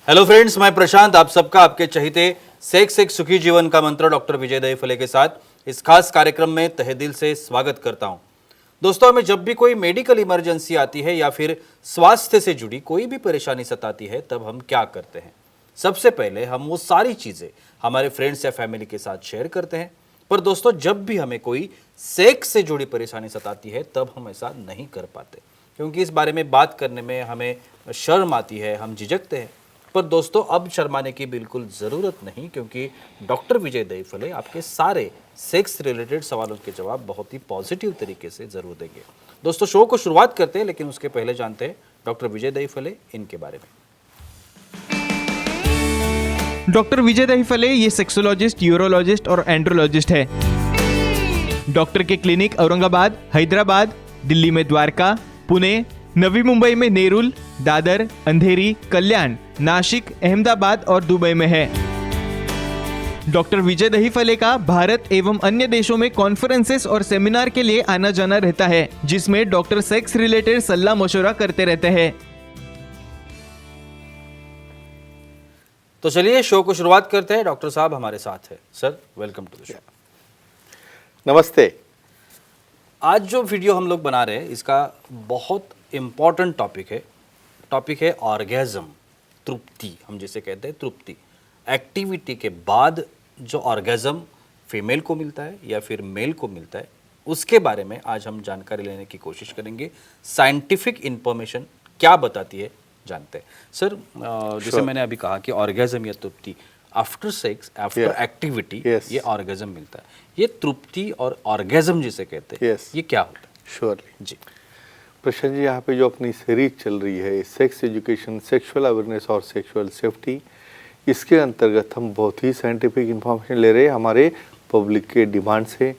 Hello friends, मैं प्रशांत आप सबका आपके चहीते सेक्स एक सुखी जीवन का मंत्र डॉक्टर विजय दहीफले के साथ इस खास कार्यक्रम में तहे दिल से स्वागत करता हूं। दोस्तों, हमें जब भी कोई मेडिकल इमरजेंसी आती है या फिर स्वास्थ्य से जुड़ी कोई भी परेशानी सताती है, तब हम क्या करते हैं? सबसे पहले हम वो सारी चीज़ें हमारे फ्रेंड्स या फैमिली के साथ शेयर करते हैं। पर दोस्तों, जब भी हमें कोई सेक्स से जुड़ी परेशानी सताती है, तब हम ऐसा नहीं कर पाते, क्योंकि इस बारे में बात करने में हमें शर्म आती है, हम झिझकते हैं। पर दोस्तों, अब शर्माने की बिल्कुल ज़रूरत नहीं, क्योंकि डॉक्टर विजय दहीफले आपके सारे सेक्स रिलेटेड सवालों के जवाब बहुत ही पॉजिटिव तरीके से ज़रूर देंगे। दोस्तों, शो को शुरुआत करते हैं, लेकिन उसके पहले जानते हैं डॉक्टर विजय दहीफले इनके बारे में। डॉक्टर विजय दहीफले ये सेक्सोलॉजिस्ट, यूरोलॉजिस्ट और एंड्रोलॉजिस्ट है। डॉक्टर के क्लिनिक औरंगाबाद, हैदराबाद, दिल्ली में द्वारका, पुणे, नवी मुंबई में नेरुल, दादर, अंधेरी, कल्याण, नासिक, अहमदाबाद और दुबई में है। डॉक्टर विजय दहीफले का भारत एवं अन्य देशों में कॉन्फ्रेंसेस और सेमिनार के लिए आना जाना रहता है, जिसमें डॉक्टर सेक्स रिलेटेड सलाह मशवरा करते रहते हैं। तो चलिए शो को शुरुआत करते हैं। डॉक्टर साहब हमारे साथ है। Sir, welcome to the show. नमस्ते। आज जो वीडियो हम लोग बना रहे हैं, इसका बहुत इम्पॉर्टेंट टॉपिक है ऑर्गेज्म, तृप्ति। हम जिसे कहते हैं तृप्ति, एक्टिविटी के बाद जो ऑर्गेज्म फीमेल को मिलता है या फिर मेल को मिलता है, उसके बारे में आज हम जानकारी लेने की कोशिश करेंगे। साइंटिफिक इंफॉर्मेशन क्या बताती है जानते हैं। सर, जैसे मैंने अभी कहा कि ऑर्गेज्म या तृप्ति आफ्टर सेक्स, आफ्टर एक्टिविटी, ये ऑर्गेज्म मिलता है। ये तृप्ति और ऑर्गेज्म जिसे कहते हैं, ये क्या होता है? श्योरली जी प्रशांत जी, यहाँ पे जो अपनी सीरीज चल रही है सेक्स एजुकेशन, सेक्सुअल अवेयरनेस और सेक्सुअल सेफ्टी, इसके अंतर्गत हम बहुत ही साइंटिफिक इंफॉर्मेशन ले रहे हैं हमारे पब्लिक के डिमांड से।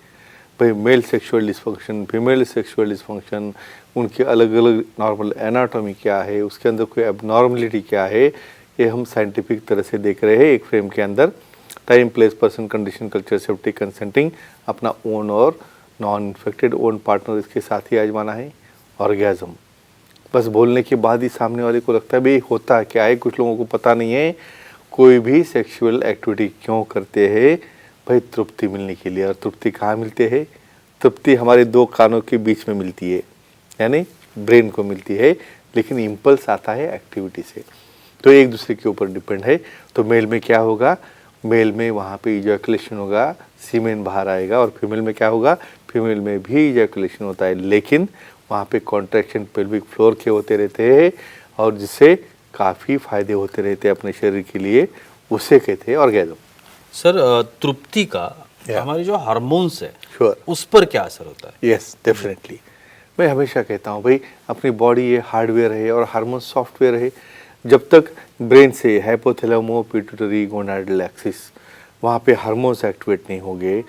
भाई, male sexual dysfunction, female sexual dysfunction, उनके अलग अलग नॉर्मल एनाटॉमी क्या है, उसके अंदर कोई एबनॉर्मलिटी क्या है, ये हम साइंटिफिक तरह से देख रहे हैं एक फ्रेम के अंदर। Time, place, person, condition, culture, safety, consenting, अपना ओन और नॉन इन्फेक्टेड ओन पार्टनर इसके साथ ही आजमाना है। ऑर्गेज्म बस बोलने के बाद ही सामने वाले को लगता है भाई होता क्या है, कुछ लोगों को पता नहीं है। कोई भी सेक्सुअल एक्टिविटी क्यों करते हैं? भाई, तृप्ति मिलने के लिए। और तृप्ति कहाँ मिलते हैं? तृप्ति हमारे दो कानों के बीच में मिलती है, यानी ब्रेन को मिलती है, लेकिन इम्पल्स आता है एक्टिविटी से, तो एक दूसरे के ऊपर डिपेंड है। तो मेल में क्या होगा? मेल में वहाँ पे इजैकुलेशन होगा, सीमेन बाहर आएगा। और फीमेल में क्या होगा? फीमेल में भी इजैकुलेशन होता है, लेकिन वहाँ पे कॉन्ट्रैक्शन पेल्विक फ्लोर के होते रहते हैं, और जिससे काफ़ी फायदे होते रहते हैं अपने शरीर के लिए, उसे कहते हैं ऑर्गेज्म। सर, तृप्ति का हमारे जो हार्मोन्स है, उस पर क्या असर होता है? Yes, definitely. मैं हमेशा कहता हूँ भाई, अपनी बॉडी ये हार्डवेयर है और हार्मोन सॉफ्टवेयर है। जब तक ब्रेन से हाइपोथैलेमो पिट्यूटरी गोनाडल एक्सिस, वहाँ पे हार्मोन्स एक्टिवेट नहीं होंगे,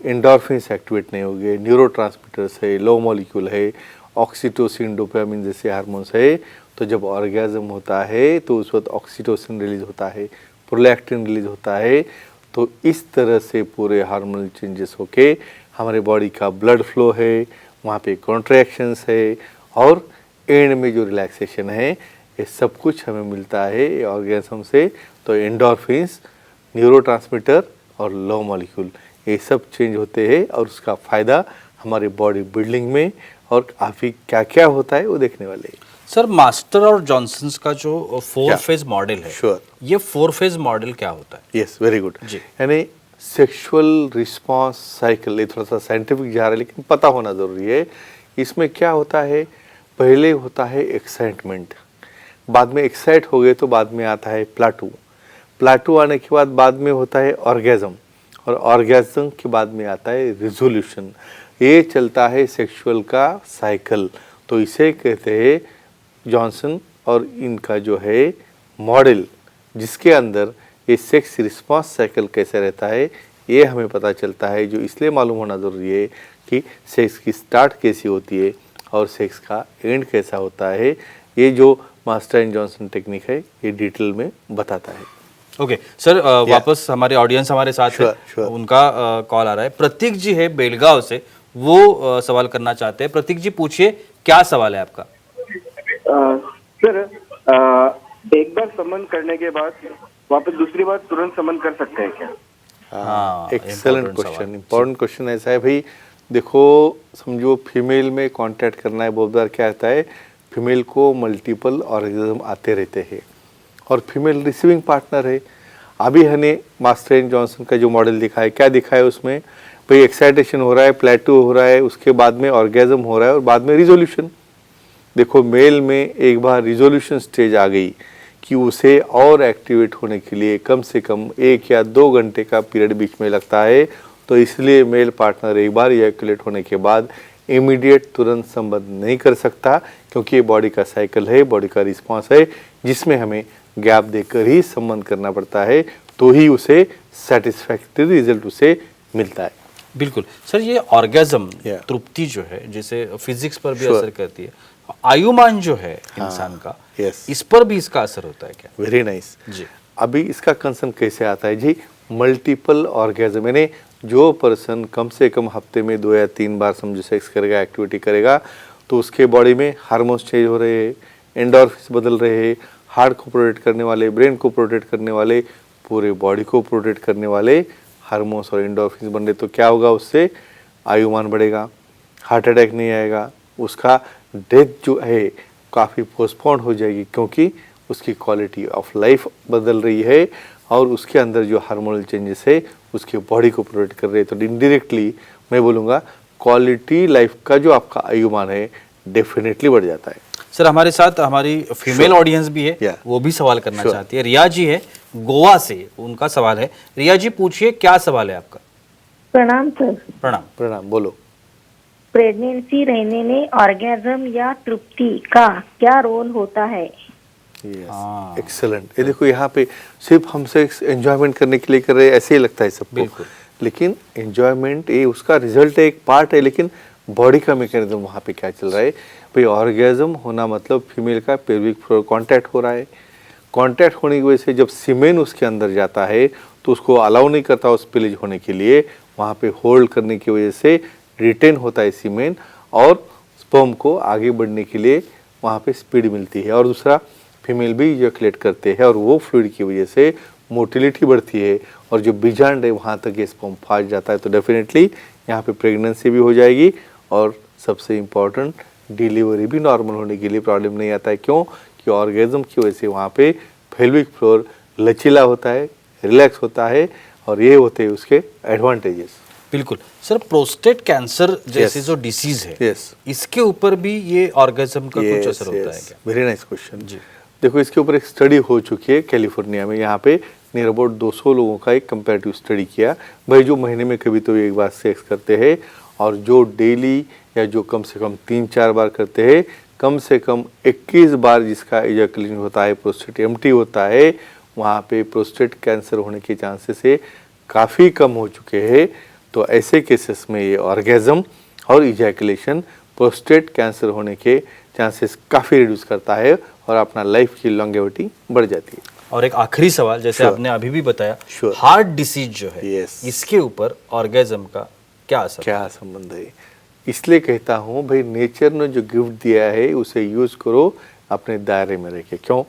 एंडोर्फिन्स एक्टिवेट नहीं होंगे, न्यूरोट्रांसमीटर्स है, लो मॉलिक्यूल है, ऑक्सीटोसिन, डोपामिन जैसे हार्मोन्स है, तो जब ऑर्गेज्म होता है तो उस वक्त ऑक्सीटोसिन रिलीज होता है, प्रोलैक्टिन रिलीज होता है। तो इस तरह से पूरे हार्मोनल चेंजेस होके हमारे बॉडी का ब्लड फ्लो है, वहाँ पे कॉन्ट्रैक्शंस है, और एंड में जो रिलैक्सेशन है, ये सब कुछ हमें मिलता है ऑर्गेज्म से। तो एंडोर्फिन्स, न्यूरोट्रांसमीटर और लो मॉलिक्यूल, ये सब चेंज होते हैं, और उसका फ़ायदा हमारे बॉडी बिल्डिंग में और काफ़ी क्या क्या होता है वो देखने वाले हैं। सर, मास्टर और जॉनसन्स का जो 4 फेज मॉडल है, ये 4 फेज मॉडल क्या होता है? Yes, very good. यानी सेक्सुअल रिस्पॉन्स साइकिल, ये थोड़ा सा साइंटिफिक जा रहा है, लेकिन पता होना ज़रूरी है। इसमें क्या होता है? पहले होता है एक्साइटमेंट, बाद में एक्साइट हो गए तो बाद में आता है प्लाटू आने के बाद में होता है ऑर्गेज्म, और ऑर्गेज्म के बाद में आता है रिजोल्यूशन। ये चलता है सेक्सुअल का साइकिल। तो इसे कहते हैं जॉनसन और इनका जो है मॉडल, जिसके अंदर ये सेक्स रिस्पॉन्स साइकिल कैसे रहता है, ये हमें पता चलता है। जो इसलिए मालूम होना ज़रूरी है कि सेक्स की स्टार्ट कैसी होती है और सेक्स का एंड कैसा होता है। ये जो मास्टर एंड जॉनसन टेक्निक है, ये डिटेल में बताता है। ओके सर, वापस हमारे ऑडियंस हमारे साथ है, उनका कॉल आ रहा है। प्रतीक जी है बेलगांव से, वो सवाल करना चाहते हैं। प्रतीक जी, पूछिए, क्या सवाल है आपका? सर, एक बार समन करने के बाद वापस दूसरी बार तुरंत समन कर सकते हैं क्या? हाँ, एक्सेलेंट important क्वेश्चन, सवाल। इंपॉर्टेंट क्वेश्चन ऐसा है भाई। देखो, समझो फीमेल में कांटेक्ट करना है, बहुत बार क्या आता है, फीमेल को मल्टीपल ऑर्गेजम आते रहते हैं और फीमेल रिसीविंग पार्टनर है। अभी हमने मास्टर एंड जॉनसन का जो मॉडल दिखा है, क्या दिखा है उसमें, भाई एक्साइटेशन हो रहा है, प्लेटो हो रहा है, उसके बाद में ऑर्गेजम हो रहा है और बाद में रिजोल्यूशन। देखो, मेल में एक बार रिजोल्यूशन स्टेज आ गई कि उसे और एक्टिवेट होने के लिए कम से कम 1 या 2 घंटे का पीरियड बीच में लगता है, तो इसलिए मेल पार्टनर एक बार इजैकुलेट होने के बाद इमीडिएट तुरंत संबंध नहीं कर सकता, क्योंकि ये बॉडी का साइकिल है, बॉडी का रिस्पॉन्स है, जिसमें हमें गैप देकर ही संबंध करना पड़ता है, तो ही उसे सेटिस्फैक्टरी रिजल्ट उसे मिलता है। बिल्कुल सर, ये ऑर्गेजम Yeah. तृप्ति जो है, जैसे फिजिक्स पर भी Sure. असर करती है, आयुमान जो है इंसान का, yes. इस पर भी इसका असर होता है क्या? Very nice. जी। अभी इसका कंसर्न कैसे आता है जी, मल्टीपल ऑर्गेजम, यानी जो पर्सन कम से कम हफ्ते में 2 या 3 बार समझो सेक्स करेगा, एक्टिविटी करेगा, तो उसके बॉडी में हार्मोन्स चेंज हो रहे हैं, एंडोर्फिन्स बदल रहे हैं, हार्ट को प्रोटेक्ट करने वाले, ब्रेन को प्रोटेक्ट करने वाले, पूरे बॉडी को प्रोटेक्ट करने वाले हार्मोन्स और एंडोर्फिन्स बन रहे, तो क्या होगा, उससे आयुमान बढ़ेगा, हार्ट अटैक नहीं आएगा, उसका डेथ जो है काफ़ी पोस्टपोन हो जाएगी, क्योंकि उसकी क्वालिटी ऑफ लाइफ बदल रही है और उसके अंदर जो हार्मोनल चेंजेस है उसकी बॉडी को प्रोटेक्ट कर रहे हैं। तो इनडायरेक्टली मैं बोलूँगा क्वालिटी लाइफ का जो आपका आयुमान है डेफिनेटली बढ़ जाता है। सर, हमारे साथ हमारी फीमेल ऑडियंस भी है, Yeah. वो भी सवाल करना Sure. चाहती है। रिया जी है गोवा से, उनका सवाल है। रिया जी, पूछिए, क्या सवाल है आपका? प्रणाम सर। प्रणाम। प्रणाम, बोलो। प्रेगनेंसी रहने में ऑर्गेजम या तृप्ति का क्या रोल होता है? हाँ। एक्सेलेंट। ये देखो, यहाँ पे सिर्फ हम सेक्स एंजॉयमेंट करने के लिए कर रहे हैं ऐसे ही लगता है सबको, बिल्कुल। लेकिन एंजॉयमेंट ये उसका रिजल्ट है, एक पार्ट है, लेकिन बॉडी का मैकेनिज्म वहाँ पे क्या चल रहा है भाई। ऑर्गेजम होना मतलब फीमेल का पेल्विक फ्लोर कांटेक्ट हो रहा है, कांटेक्ट होने की वजह से जब सीमेन उसके अंदर जाता है तो उसको अलाउ नहीं करता उस स्पिलेज होने के लिए, वहाँ पे होल्ड करने की वजह से रिटेन होता है सीमेन और स्पर्म को आगे बढ़ने के लिए वहाँ पे स्पीड मिलती है। और दूसरा, फीमेल भी इजैकुलेट करते हैं और वो फ्लूइड की वजह से मोटिलिटी बढ़ती है और जो बीजांड है वहाँ तक ये स्पर्म फास्ट जाता है। तो डेफिनेटली यहाँ पे प्रेगनेंसी भी हो जाएगी और सबसे इम्पॉर्टेंट डिलीवरी भी नॉर्मल होने के लिए प्रॉब्लम नहीं आता है। क्यों? कि ऑर्गेजम की वजह से वहाँ पे पेल्विक फ्लोर लचीला होता है, रिलैक्स होता है और ये होते हैं उसके एडवांटेजेस। बिल्कुल सर, प्रोस्टेट कैंसर जैसे Yes. जो डिसीज है, Yes. इसके ऊपर भी ये ऑर्गेजम का कुछ असर होता है क्या? Very nice question. जी। देखो, इसके ऊपर एक स्टडी हो चुकी है कैलिफोर्निया में, यहाँ पे नियर अबाउट 200 लोगों का एक कंपैरेटिव स्टडी किया। भाई जो महीने में कभी तो एक बार सेक्स करते हैं और जो डेली या जो कम से कम 3-4 बार करते हैं, कम से कम 21 बार जिसका इजैकुलेशन होता है, प्रोस्टेट एम्प्टी होता है, वहाँ पे प्रोस्टेट कैंसर होने के चांसेस है काफ़ी कम हो चुके हैं। तो ऐसे केसेस में ये ऑर्गेजम और इजैकुलेशन प्रोस्टेट कैंसर होने के चांसेस काफ़ी रिड्यूस करता है और अपना लाइफ की लॉन्गेविटी बढ़ जाती है। और एक आखिरी सवाल, जैसे Sure. आपने अभी भी बताया, Sure. हार्ट डिसीज जो है, Yes. इसके ऊपर ऑर्गेजम का क्या असर? क्या संबंध है? इसलिए कहता हूँ भाई, नेचर ने जो गिफ्ट दिया है उसे यूज़ करो अपने दायरे में रह के। क्यों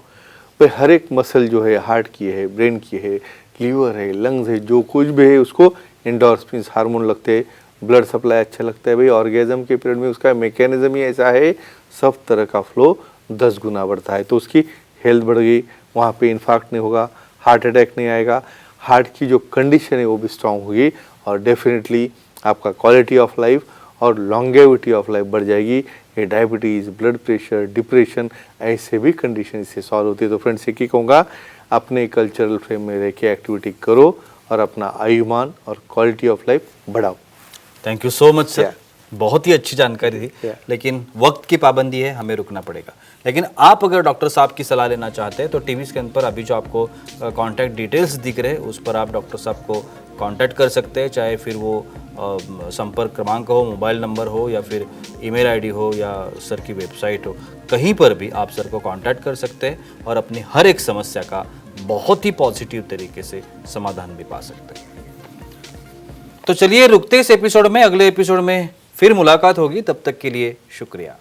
भाई? हर एक मसल जो है, हार्ट की है, ब्रेन की है, लीवर है, लंग्स है, जो कुछ भी है उसको एंडोर्फिन्स हार्मोन लगते हैं, ब्लड सप्लाई अच्छा लगता है। भाई ऑर्गेजम के पीरियड में उसका मैकेनिज्म ही ऐसा है, सब तरह का फ्लो 10 गुना बढ़ता है। तो उसकी हेल्थ बढ़ गई, वहाँ पे इन्फार्क्ट नहीं होगा, हार्ट अटैक नहीं आएगा, हार्ट की जो कंडीशन है वो भी स्ट्रांग होगी और डेफिनेटली आपका क्वालिटी ऑफ लाइफ और लॉन्गेविटी ऑफ लाइफ बढ़ जाएगी। ये डायबिटीज़, ब्लड प्रेशर, डिप्रेशन, ऐसे भी कंडीशन इससे सॉल्व होती है। तो फ्रेंड्स, एक ही कहूँगा, अपने कल्चरल फ्रेम में रह के एक्टिविटी करो और अपना आयुमान और क्वालिटी ऑफ लाइफ बढ़ाओ। Thank you so much sir, Yeah. बहुत ही अच्छी जानकारी थी। Yeah. लेकिन वक्त की पाबंदी है, हमें रुकना पड़ेगा। लेकिन आप अगर डॉक्टर साहब की सलाह लेना चाहते हैं तो टीवी स्क्रीन पर अभी जो आपको कांटेक्ट डिटेल्स दिख रहे हैं उस पर आप डॉक्टर साहब को कांटेक्ट कर सकते हैं, चाहे फिर वो संपर्क क्रमांक हो, मोबाइल नंबर हो या फिर ईमेल आईडी हो या सर की वेबसाइट हो, कहीं पर भी आप सर को कांटेक्ट कर सकते हैं और अपनी हर एक समस्या का बहुत ही पॉजिटिव तरीके से समाधान भी पा सकते हैं। तो चलिए रुकते इस एपिसोड में, अगले एपिसोड में फिर मुलाकात होगी। तब तक के लिए शुक्रिया।